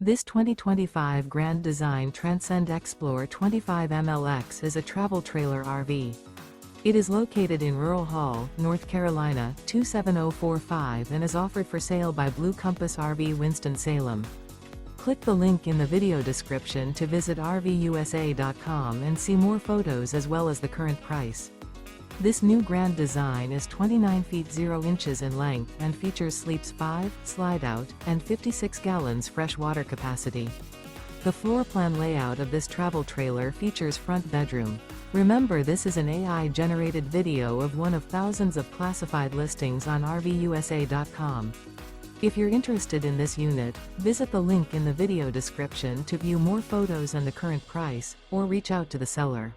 This 2025 Grand Design Transcend Xplor 25 MLX is a travel trailer RV. It is located in Rural Hall, North Carolina, 27045 and is offered for sale by Blue Compass RV Winston, Salem. Click the link in the video description to visit RVUSA.com and see more photos as well as the current price. This new Grand Design is 29 feet 0 inches in length and features sleeps 5, Slideout, and 56 gallons fresh water capacity. The floor plan layout of this travel trailer features front bedroom. Remember, this is an AI-generated video of one of thousands of classified listings on RVUSA.com. If you're interested in this unit, visit the link in the video description to view more photos and the current price, or reach out to the seller.